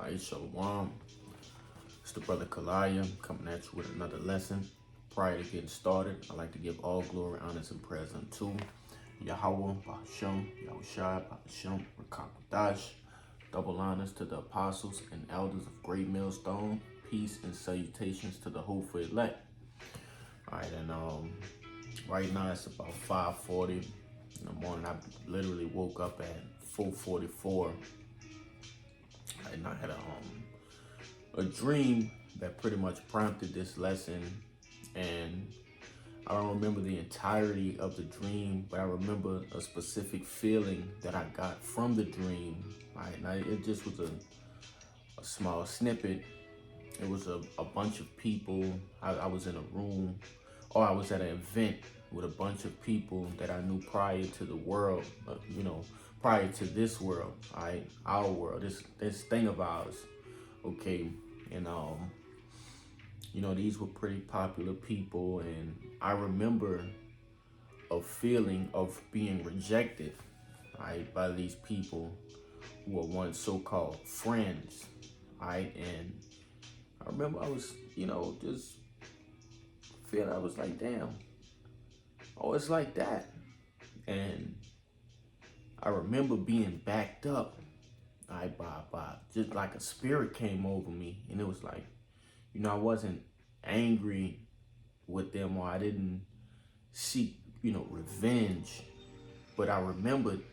Alright, Shalom. It's the brother Kalaya coming at you with another lesson. Prior to getting started, I'd like to give all glory, honors, and praise unto Yahweh, Bahasham, Yahushua, Bahasham, Rakakadash. Double honors to the apostles and elders of Great Millstone. Peace and salutations to the hopeful elect. Alright, and right now it's about 5:40 in the morning. I literally woke up at 4:44. And I had a dream that pretty much prompted this lesson, and I don't remember the entirety of the dream, but I remember a specific feeling that I got from the dream. Right, now it just was a small snippet. It was a bunch of people. I was in a room, or I was at an event with a bunch of people that I knew prior to the world, prior to this world, right? Our world, this thing of ours, okay? And these were pretty popular people, and I remember a feeling of being rejected, right, by these people who were once so-called friends, right? And I remember I was, just feeling, I was like, damn, oh, it's like that. And I remember being backed up, right, by just like a spirit came over me, and it was like, I wasn't angry with them, or I didn't seek, revenge, but I remembered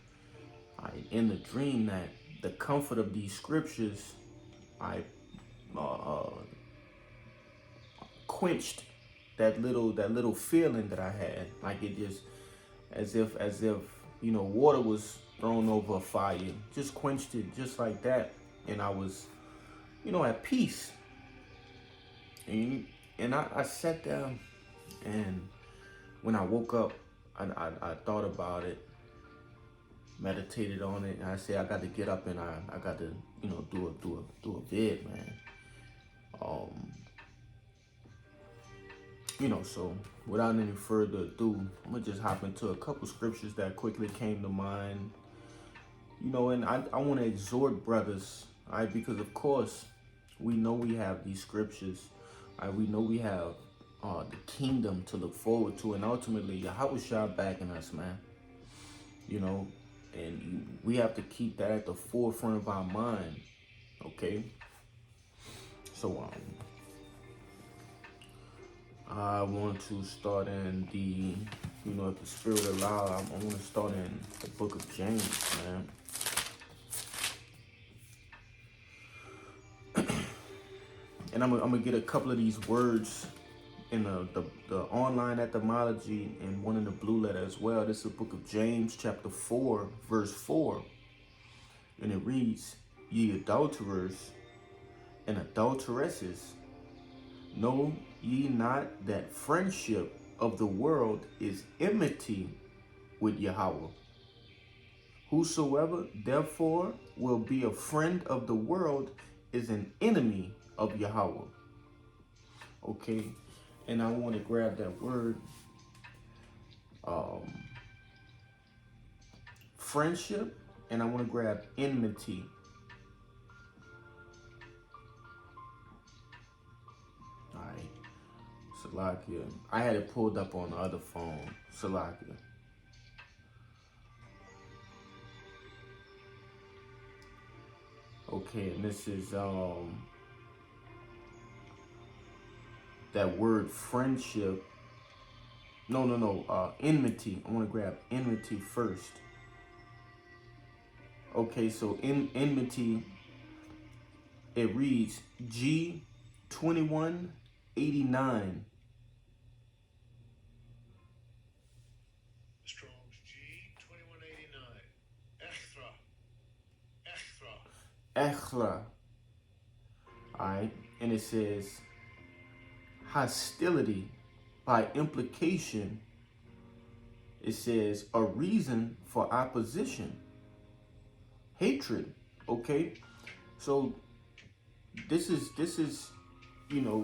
in the dream that the comfort of these scriptures, I quenched that little feeling that I had, like it just as if water was thrown over a fire, just quenched it just like that, and I was at peace. And I sat down, and when I woke up, I thought about it, meditated on it, and I said I got to get up and I got to do a vid, man. So without any further ado, I'm gonna just hop into a couple scriptures that quickly came to mind. And I want to exhort brothers, all right, because of course we know we have these scriptures, all right, we know we have the kingdom to look forward to, and ultimately Yahweh backing us, man. And we have to keep that at the forefront of our mind, okay? So I want to start in the, if the Spirit allow, I want to start in the book of James, man. And I'm gonna get a couple of these words in the online etymology and one in the blue letter as well. This is the book of James, chapter 4, verse 4. And it reads, "Ye adulterers and adulteresses, know ye not that friendship of the world is enmity with Yahweh? Whosoever therefore will be a friend of the world is an enemy of Yahweh." Okay, and I want to grab that word, friendship, and I want to grab enmity. All right, Salakia. I had it pulled up on the other phone, Salakia. Okay, and this is that word friendship. No, enmity. I want to grab enmity first. Okay, so in enmity, it reads G2189. Strong's G2189. Echra. Alright, and it says hostility. By implication, it says a reason for opposition, hatred. Okay, so this is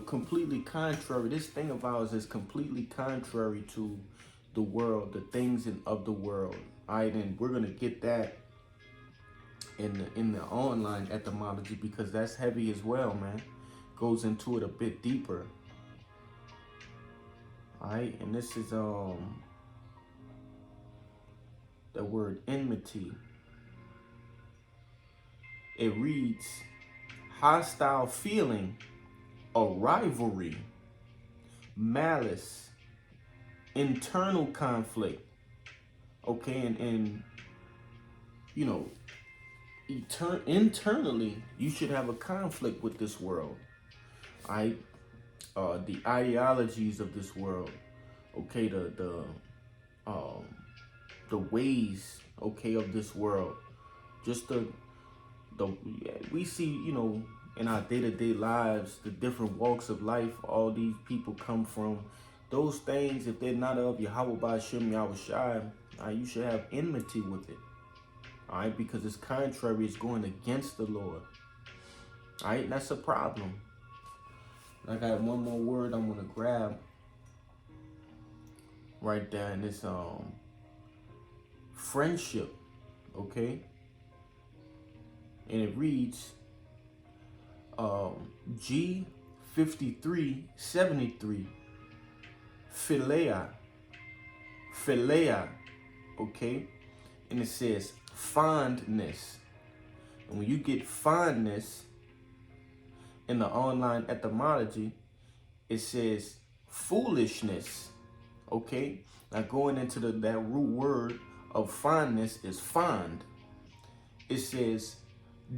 completely contrary. This thing of ours is completely contrary to the world, the things of the world. All right, and we're gonna get that in the online etymology, because that's heavy as well, man. Goes into it a bit deeper. All right, and this is the word enmity. It reads hostile feeling, a rivalry, malice, internal conflict. Okay, and you know, internally, you should have a conflict with this world. All right, the ideologies of this world. Okay, the ways, okay, of this world. Just the we see, you know, in our day-to-day lives, the different walks of life all these people come from. Those things, if they're not of Yahweh Ba'ashem Yahushai, you should have enmity with it. All right, because it's contrary, it's going against the Lord. All right, and that's a problem. I got one more word I'm gonna grab right there, and it's friendship. Okay, and it reads G5373 Philia, okay, and it says fondness. And when you get fondness in the online etymology, it says foolishness. Okay, now going into that root word of fondness is fond. It says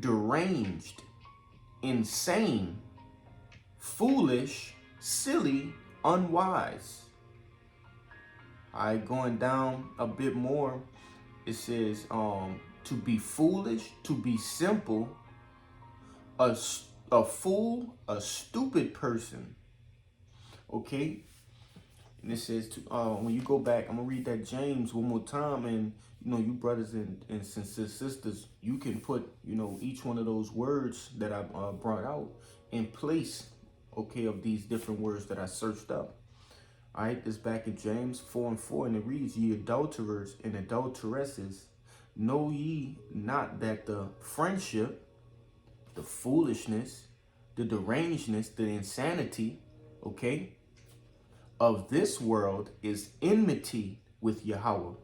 deranged, insane, foolish, silly, unwise. All right, going down a bit more, it says to be foolish, to be simple, a fool, a stupid person. Okay, and it says to when you go back, I'm gonna read that James one more time, and you know, you brothers and sisters, you can put, you know, each one of those words that I brought out in place, okay, of these different words that I searched up. All right, it's back in James 4:4, and it reads, ye adulterers and adulteresses, know ye not that the friendship, the foolishness, the derangedness, the insanity, okay, of this world is enmity with Yahweh.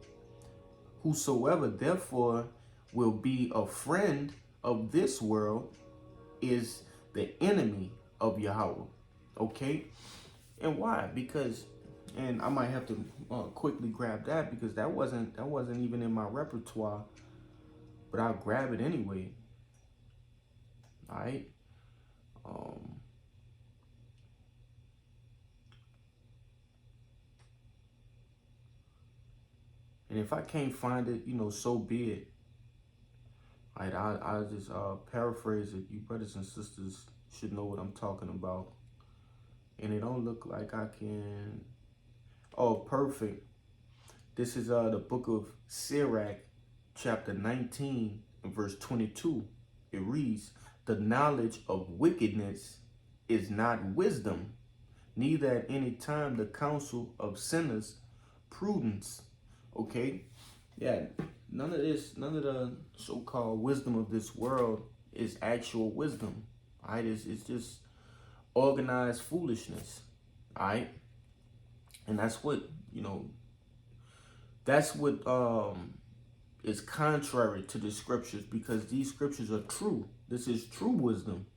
Whosoever therefore will be a friend of this world is the enemy of Yahweh. Okay, and why? Because, and I might have to quickly grab that, because that wasn't even in my repertoire, but I'll grab it anyway. All right. And if I can't find it, you know, so be it. All right, I'll just paraphrase it. You brothers and sisters should know what I'm talking about. And it don't look like I can. Oh, perfect. This is the book of Sirach, chapter 19, and verse 22. It reads, the knowledge of wickedness is not wisdom, neither at any time the counsel of sinners prudence. Okay, yeah, none of the so-called wisdom of this world is actual wisdom. All right, it's just organized foolishness. All right, and that's what, you know, that's what is contrary to the scriptures, because these scriptures are true. This is true wisdom.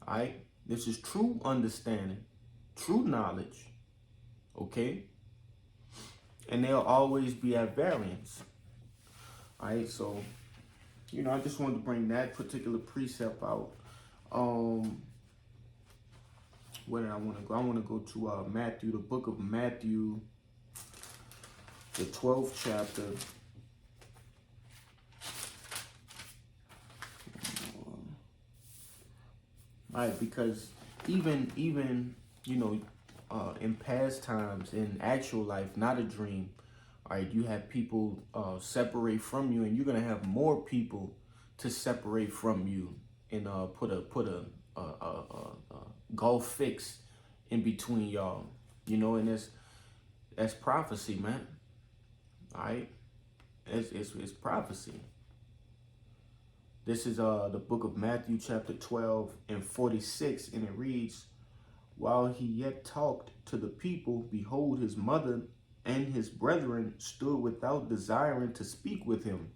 All right, this is true understanding, true knowledge. Okay, and they'll always be at variance. All right, so, you know, I just wanted to bring that particular precept out. Where did I want to go? I want to go to Matthew, the book of Matthew, the 12th chapter. All right, because even you know, in past times, in actual life, not a dream, all right, you have people separate from you, and you're gonna have more people to separate from you, and put a gulf fix in between y'all, you know, and that's prophecy, man. All right, it's prophecy. This is the book of Matthew chapter 12 and 46, and it reads, while he yet talked to the people, behold, his mother and his brethren stood without, desiring to speak with him.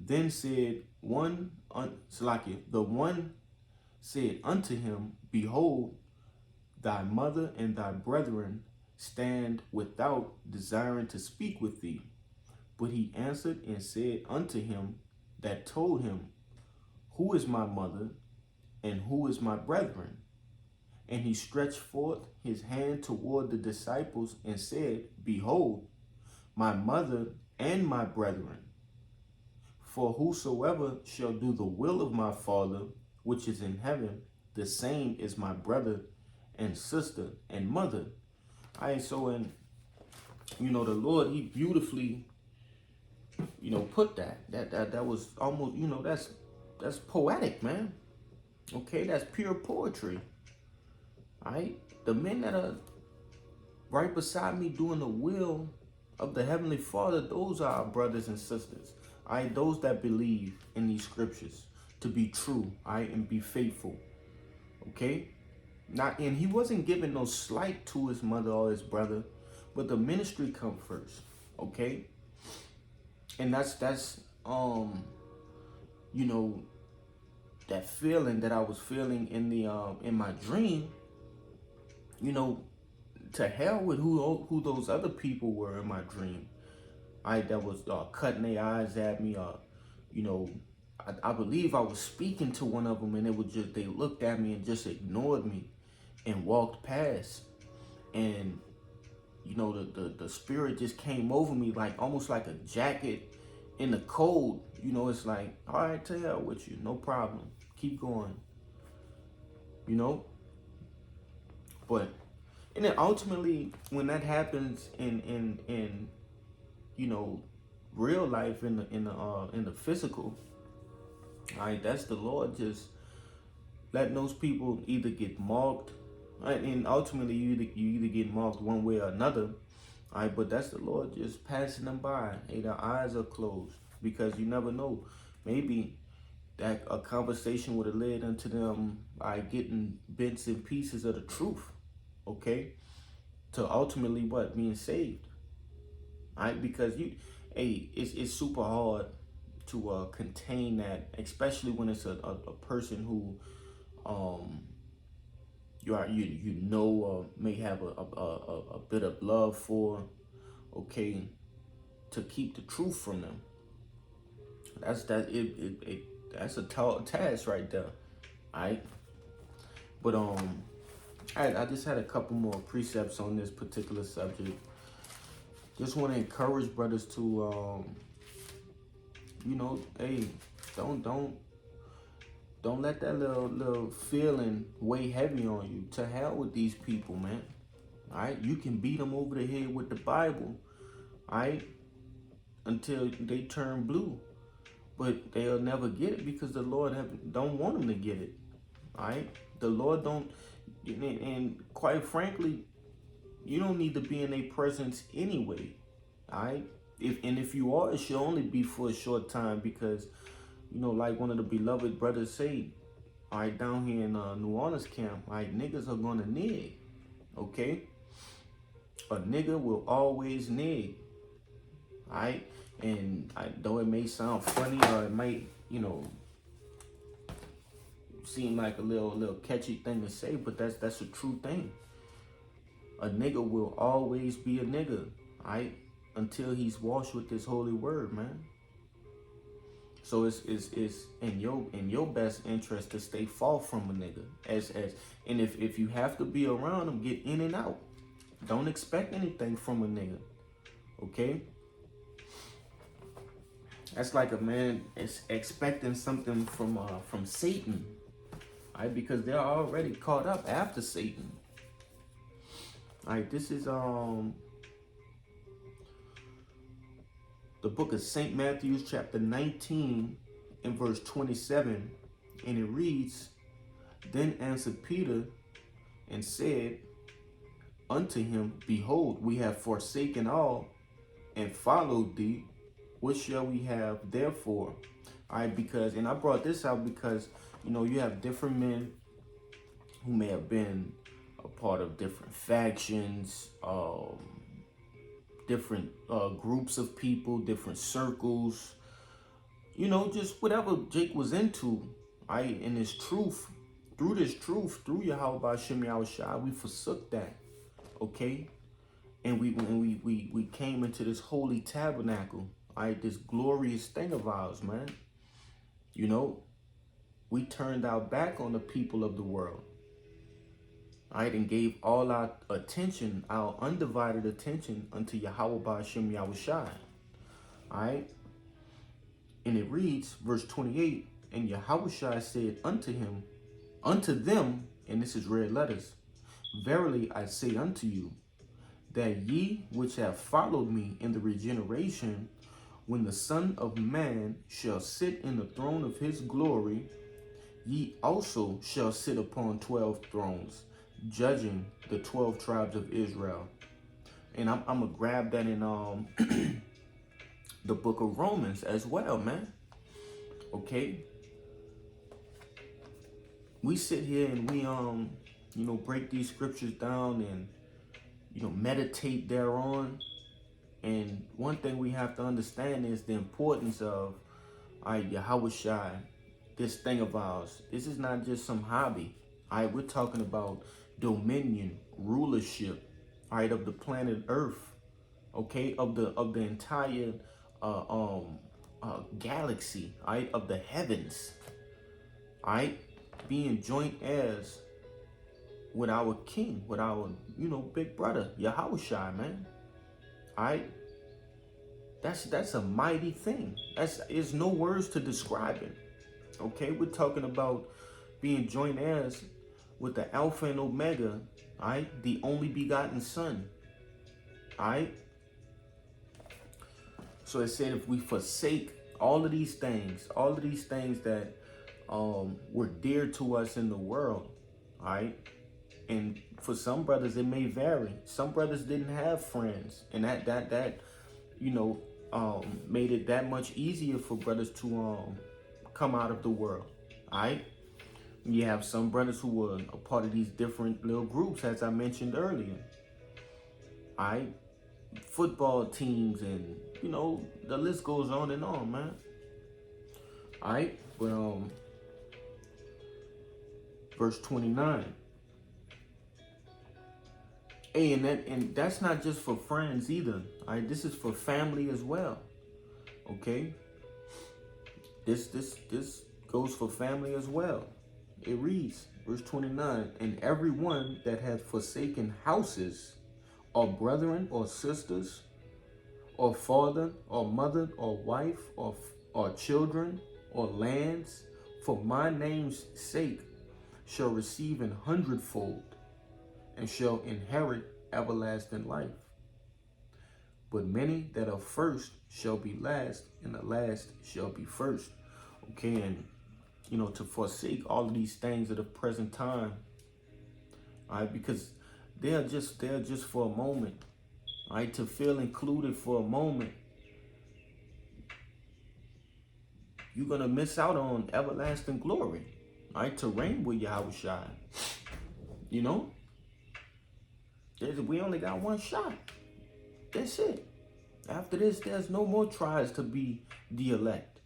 Then said the one said unto him, behold, thy mother and thy brethren stand without, desiring to speak with thee. But he answered and said unto him that told him, who is my mother and who is my brethren? And he stretched forth his hand toward the disciples and said, behold, my mother and my brethren. For whosoever shall do the will of my Father, which is in heaven, the same is my brother and sister and mother. All right, so in, the Lord, he beautifully, put that was almost, that's poetic, man. Okay, that's pure poetry. All right, the men that are right beside me doing the will of the Heavenly Father, those are our brothers and sisters. All right, those that believe in these scriptures to be true, all right, and be faithful. Okay, and he wasn't giving no slight to his mother or his brother, but the ministry come first. Okay, and that's that feeling that I was feeling in the in my dream. To hell with who those other people were in my dream. That was cutting their eyes at me. I believe I was speaking to one of them, and it was just, they looked at me and just ignored me and walked past. And the spirit just came over me like almost like a jacket in the cold. It's like, all right, to hell with you, no problem, keep going. But and then ultimately, when that happens in real life, in the physical, all right, that's the Lord just letting those people either get marked, right? And ultimately you either get marked one way or another, all right. But that's the Lord just passing them by. Hey, their eyes are closed, because you never know. Maybe that a conversation would have led into them getting bits and pieces of the truth. Okay, to ultimately what? Being saved. All right, because it's super hard to contain that, especially when it's a person who may have a bit of love for. Okay, to keep the truth from them. That's a tall task right there. All right, but I just had a couple more precepts on this particular subject. Just want to encourage brothers to, hey, don't let that little feeling weigh heavy on you. To hell with these people, man. All right, you can beat them over the head with the Bible, all right, until they turn blue, but they'll never get it because the Lord don't want them to get it. All right, the Lord don't. And quite frankly, you don't need to be in their presence anyway. All right. If you are, it should only be for a short time, because, like one of the beloved brothers say, all right, down here in New Orleans camp, all right, niggas are gonna nig. Okay. A nigga will always nig. All right. And though it may sound funny, or it might, seem like a little catchy thing to say, but that's a true thing. A nigga will always be a nigga, right? Until he's washed with this holy word, man. So it's in your best interest to stay far from a nigga. And if you have to be around him, get in and out. Don't expect anything from a nigga. Okay? That's like a man is expecting something from Satan. Right, because they're already caught up after Satan. All right, this is the book of St. Matthew, chapter 19, and verse 27, and it reads, then answered Peter and said unto him, behold, we have forsaken all and followed thee. What shall we have therefore? All right, because, and I brought this out because, you know, you have different men who may have been a part of different factions, different groups of people, different circles, you know, just whatever Jake was into, right? And his truth, through this truth, through Yahweh Ba'Shem Yahushua, we forsook that, okay? And we came into this holy tabernacle, right? This glorious thing of ours, man. You know, we turned our back on the people of the world, right? And gave all our attention, our undivided attention unto Yahweh Ba'Shem Yahushua, all right? And it reads, verse 28, and Yahushua said unto him, unto them, and this is red letters, verily I say unto you, that ye which have followed me in the regeneration, when the Son of Man shall sit in the throne of his glory, ye also shall sit upon 12 thrones, judging the 12 tribes of Israel. And I'm gonna grab that in the book of Romans as well, man. Okay, we sit here and we you know, break these scriptures down and, you know, meditate thereon. And one thing we have to understand is the importance of Yahushua, this thing of ours. This is not just some hobby. We're talking about dominion, rulership, of the planet Earth, okay, of the entire galaxy, of the heavens, being joint heirs with our king, with our, you know, big brother, Yahushua, man. That's a mighty thing. There's no words to describe it. Okay, we're talking about being joint heirs with the Alpha and Omega, the only begotten Son. So it said if we forsake all of these things that were dear to us in the world, and for some brothers it may vary. Some brothers didn't have friends, and that you know made it that much easier for brothers to come out of the world. You have some brothers who were a part of these different little groups, as I mentioned earlier. Football teams, and you know, the list goes on and on, man. But verse 29. Hey, and that's not just for friends either. This is for family as well. Okay? This goes for family as well. It reads, verse 29, and everyone that hath forsaken houses, or brethren, or sisters, or father, or mother, or wife, or children, or lands, for my name's sake, shall receive 100-fold, and shall inherit everlasting life. But many that are first shall be last, and the last shall be first. Okay, and you know, to forsake all of these things at the present time, because they're just for a moment, to feel included for a moment. You're gonna miss out on everlasting glory, to reign with Yahushua. You know, we only got one shot. That's it. After this, there's no more tries to be the elect.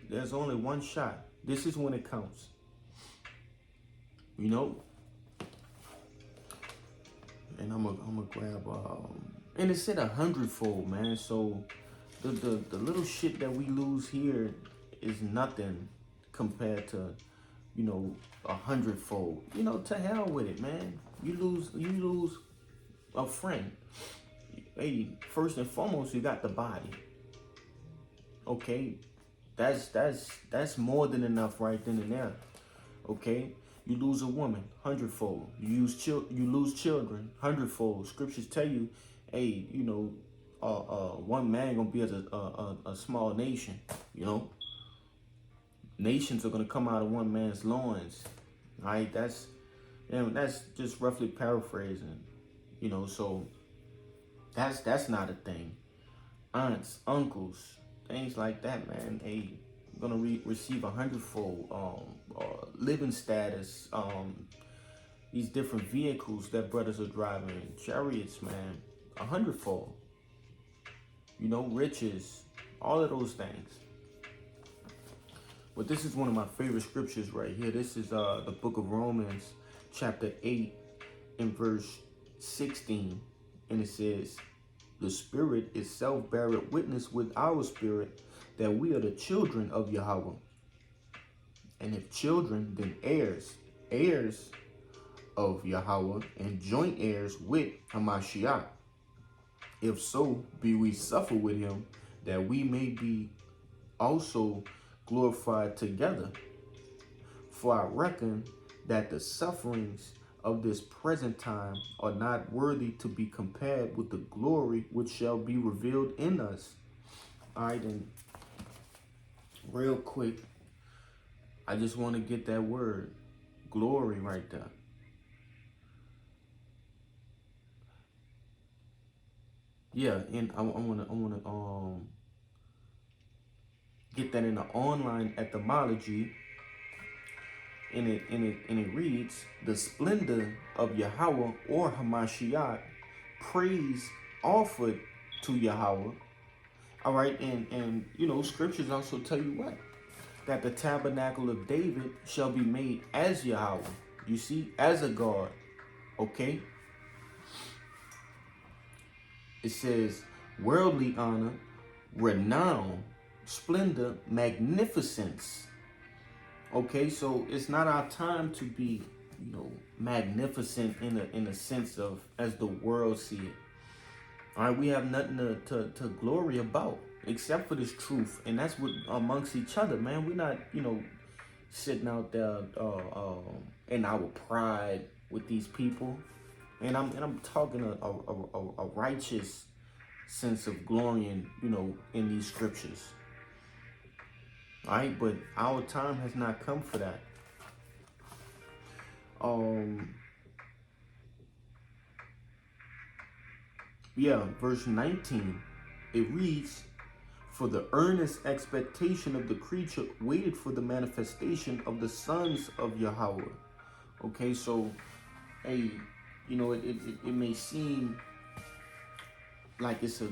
There's only one shot. This is when it counts. You know. And I'm gonna grab and it said 100-fold, man. So the little shit that we lose here is nothing compared to, you know, 100-fold. You know, to hell with it, man. You lose a friend. Hey, first and foremost, you got the body. Okay, that's more than enough right then and there. Okay, you lose a woman, 100-fold. You lose children, 100-fold. Scriptures tell you, hey, you know, one man gonna be as a small nation. You know, nations are gonna come out of one man's loins. That's just roughly paraphrasing. You know, so that's not a thing. Aunts, uncles, things like that, man. Hey, gonna receive 100-fold living status. These different vehicles that brothers are driving, chariots, man, 100-fold. You know, riches, all of those things. But this is one of my favorite scriptures right here. This is the book of Romans, chapter 8, and verse 16. And it says, the Spirit itself beareth witness with our spirit that we are the children of Yahweh. And if children, then heirs, heirs of Yahweh, and joint heirs with Hamashiach. If so, be we suffer with him, that we may be also glorified together. For I reckon that the sufferings of this present time are not worthy to be compared with the glory which shall be revealed in us. All right, and real quick, I just want to get that word, glory, right there. Yeah, and I wanna get that in the online etymology, and it reads, the splendor of Yahweh or Hamashiach, praise offered to Yahweh. All right, and you know, scriptures also tell you what? That the tabernacle of David shall be made as Yahweh. You see, as a God. Okay? It says worldly honor, renown, splendor, magnificence. Okay, so it's not our time to be, you know, magnificent in a sense of as the world see it. All right, we have nothing to glory about except for this truth, and that's what amongst each other, man. We're not, you know, sitting out there in our pride with these people, and I'm talking a righteous sense of glorying, you know, in these scriptures. All right, but our time has not come for that. Yeah, verse 19, it reads, for the earnest expectation of the creature waited for the manifestation of the sons of Yahweh. Okay, so, hey, you know, it may seem like it's a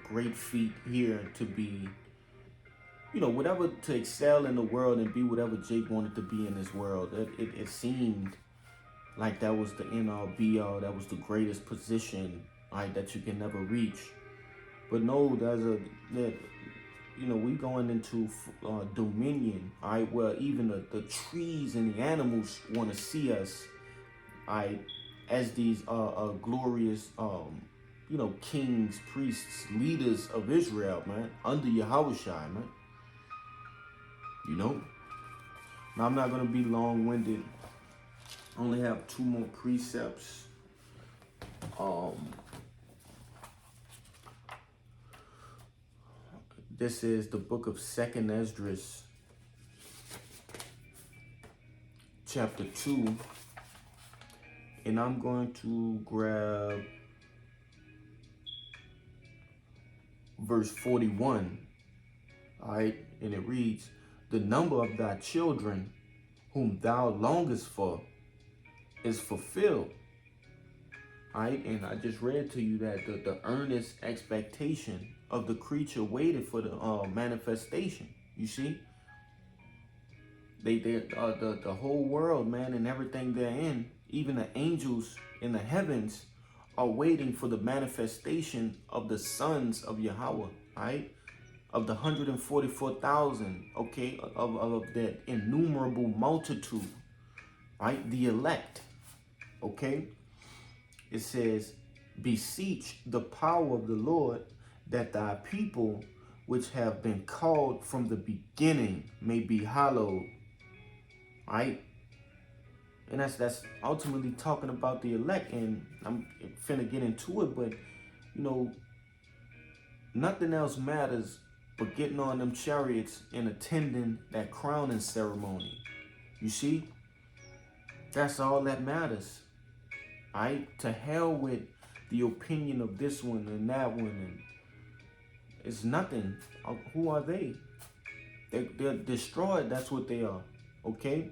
great feat here to be, you know, whatever, to excel in the world and be whatever Jake wanted to be in this world. It seemed like that was the end all be all, that was the greatest position, right, that you can never reach. But no, you know, we going into dominion, all right, where even the trees and the animals want to see us, all right, as these glorious, you know, kings, priests, leaders of Israel, man, under Yahushua, man. You know? Now, I'm not going to be long-winded. I only have 2 more precepts. This is the book of 2nd Esdras, chapter 2. And I'm going to grab verse 41. All right? And it reads, the number of thy children whom thou longest for is fulfilled. All right, and I just read to you that the earnest expectation of the creature waited for the manifestation. You see, the whole world, man, and everything therein, even the angels in the heavens, are waiting for the manifestation of the sons of Yahweh. Right, of the 144,000. Okay, of that innumerable multitude. Right, the elect. Okay. It says, beseech the power of the Lord, that thy people which have been called from the beginning may be hallowed. Right? And that's ultimately talking about the elect, and I'm finna get into it, but you know, nothing else matters but getting on them chariots and attending that crowning ceremony. You see? That's all that matters. All right, to hell with the opinion of this one and that one, It's nothing. Who are they? They're destroyed. That's what they are. Okay?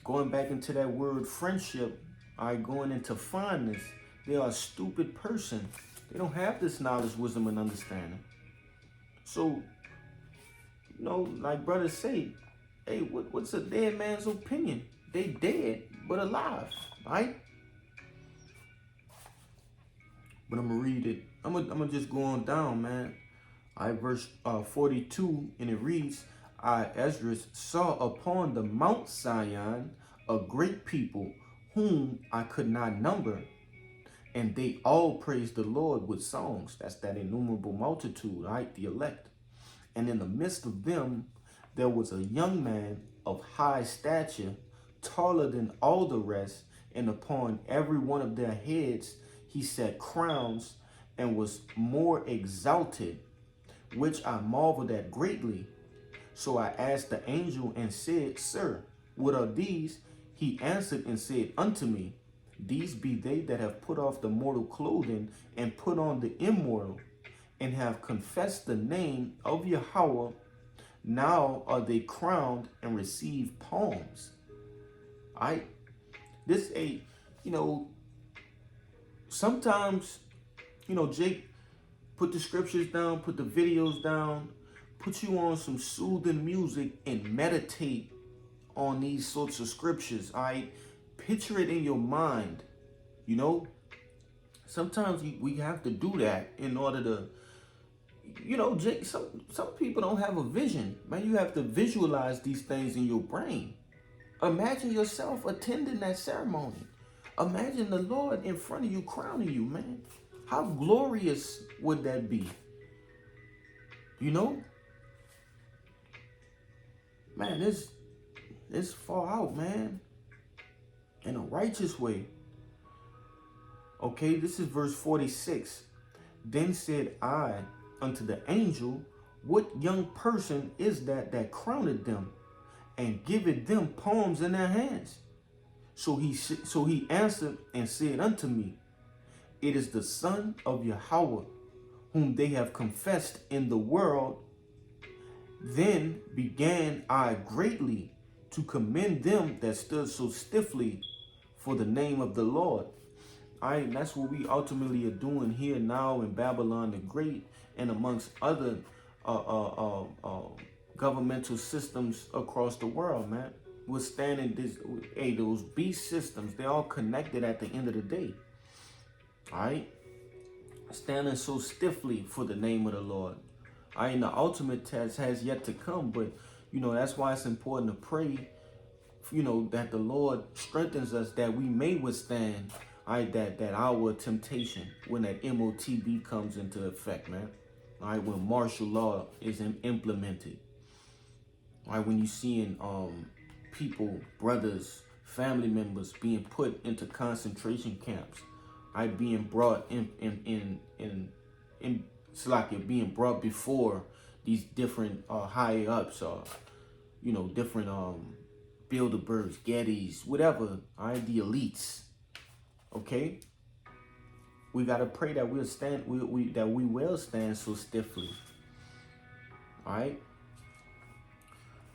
Going back into that word friendship, all right, going into fondness, they are a stupid person. They don't have this knowledge, wisdom, and understanding. So, like brothers say, hey, what's a dead man's opinion? They dead, but alive, right? But I'm gonna read it. I'm gonna just go on down, man. Verse 42, and it reads, I, Esdras, saw upon the Mount Zion a great people, whom I could not number, and they all praised the Lord with songs. That's that innumerable multitude, right? The elect. And in the midst of them, there was a young man of high stature, taller than all the rest, and upon every one of their heads he set crowns, and was more exalted, which I marveled at greatly. So I asked the angel and said, Sir, what are these? He answered and said unto me, These be they that have put off the mortal clothing and put on the immortal, and have confessed the name of Yahweh. Now are they crowned and receive palms. This sometimes, Jake put the scriptures down, put the videos down, put you on some soothing music and meditate on these sorts of scriptures. Picture it in your mind. Sometimes we have to do that in order to, Jake, some people don't have a vision, man. You have to visualize these things in your brain. Imagine yourself attending that ceremony. Imagine the Lord in front of you crowning you, man. How glorious would that be? Man, it's far out, man. In a righteous way. Okay, this is verse 46. Then said I unto the angel, What young person is that crowned them, and giveth them palms in their hands? So he answered and said unto me, It is the Son of Yahweh, whom they have confessed in the world. Then began I greatly to commend them that stood so stiffly for the name of the Lord. That's what we ultimately are doing here now in Babylon the Great, and amongst other governmental systems across the world, man. We're standing those beast systems, they're all connected at the end of the day. Standing so stiffly for the name of the Lord. And the ultimate test has yet to come, but that's why it's important to pray, that the Lord strengthens us, that we may withstand that our temptation when that MOTB comes into effect, man. When martial law is implemented. When you seeing people, brothers, family members being put into concentration camps, being brought in being brought before these different high ups, or different Bilderbergs, Gettys, whatever, the elites. Okay, we gotta pray that we'll stand, that we will stand so stiffly.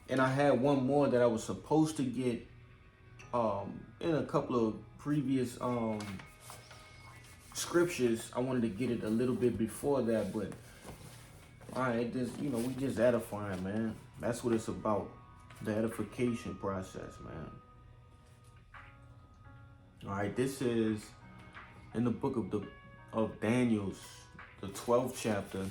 And I had one more that I was supposed to get in a couple of previous scriptures. I wanted to get it a little bit before that, but we just edifying, man. That's what it's about, the edification process, man. This is in the book of Daniel, the 12th chapter.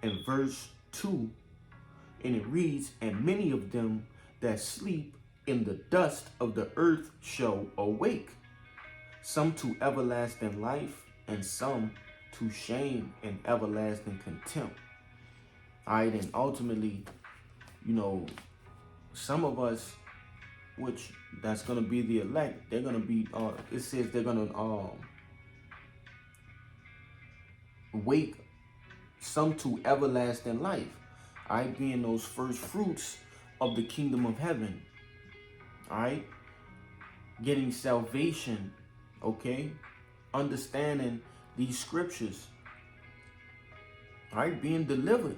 In verse 2, and it reads, And many of them that sleep in the dust of the earth shall awake, some to everlasting life, and some to shame and everlasting contempt. And ultimately, some of us, which that's going to be the elect, they're going to be, it says they're going to wake some to everlasting life. Being those first fruits of the kingdom of heaven. Getting salvation, okay? Understanding these scriptures, right, being delivered.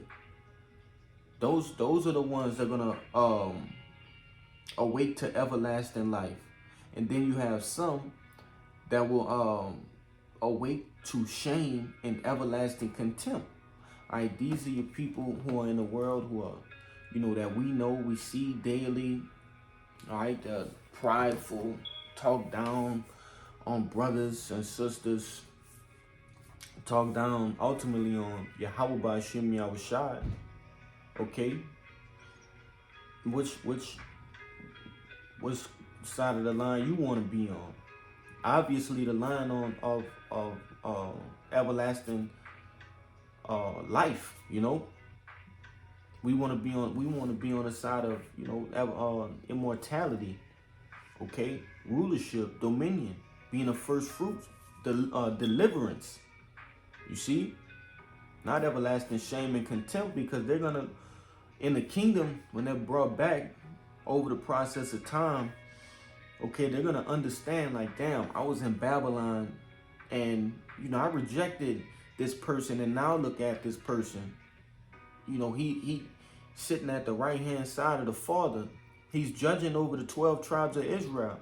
Those are the ones that are gonna awake to everlasting life. And then you have some that will awake to shame and everlasting contempt. All right, these are your people who are in the world, who are, you know, that we know, we see daily. All right, prideful, talk down on brothers and sisters, talk down ultimately on Yahweh Ba'ashem Yahushai. Okay, which side of the line you want to be on? Obviously, the line of everlasting life. You know, we want to be on the side of, you know, immortality. Okay, rulership, dominion, being a first fruit, deliverance. You see, not everlasting shame and contempt, because they're gonna, in the kingdom, when they're brought back over the process of time, okay, they're gonna understand, like, damn, I was in Babylon, and, you know, I rejected this person, and now look at this person. You know, he sitting at the right hand side of the Father. He's judging over the 12 tribes of Israel,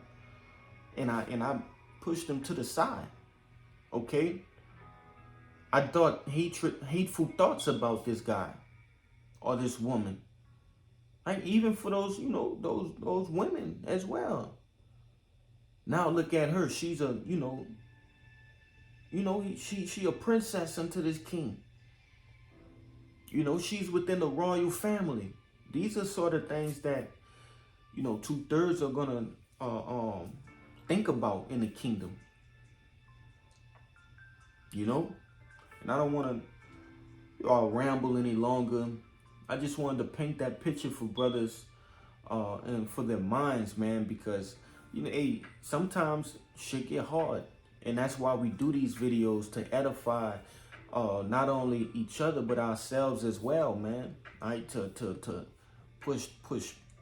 and I pushed him to the side. Okay, I thought hateful thoughts about this guy or this woman. Like, even for those, you know, those women as well. Now look at her. She's a, you know, she a princess unto this king. You know, she's within the royal family. These are sort of things that, you know, 2/3 are gonna think about in the kingdom. You know, and I don't want to ramble any longer. I just wanted to paint that picture for brothers and for their minds, man, because, you know, hey, sometimes shit get hard, and that's why we do these videos, to edify not only each other but ourselves as well, man. All right, to push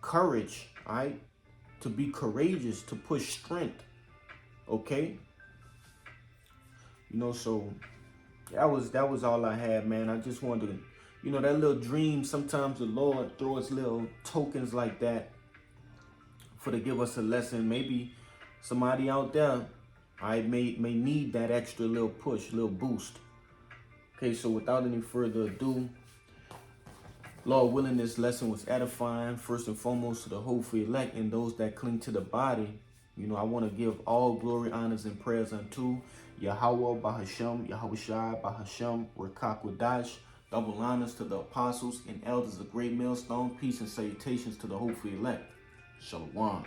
courage, all right, to be courageous, to push strength. Okay, you know, so that was all I had, man. I just wanted to, you know, that little dream. Sometimes the Lord throws little tokens like that for to give us a lesson. Maybe somebody out there, I may need that extra little push, little boost. Okay, so without any further ado, Lord willing, this lesson was edifying, first and foremost, to the hopeful elect and those that cling to the body. You know, I want to give all glory, honors, and prayers unto Yahweh Ba'ashem, Yahushai Ba'ashem, Rekakwadash. Double honors to the apostles and elders of Great Millstone. Peace and salutations to the hopeful elect. Shalom.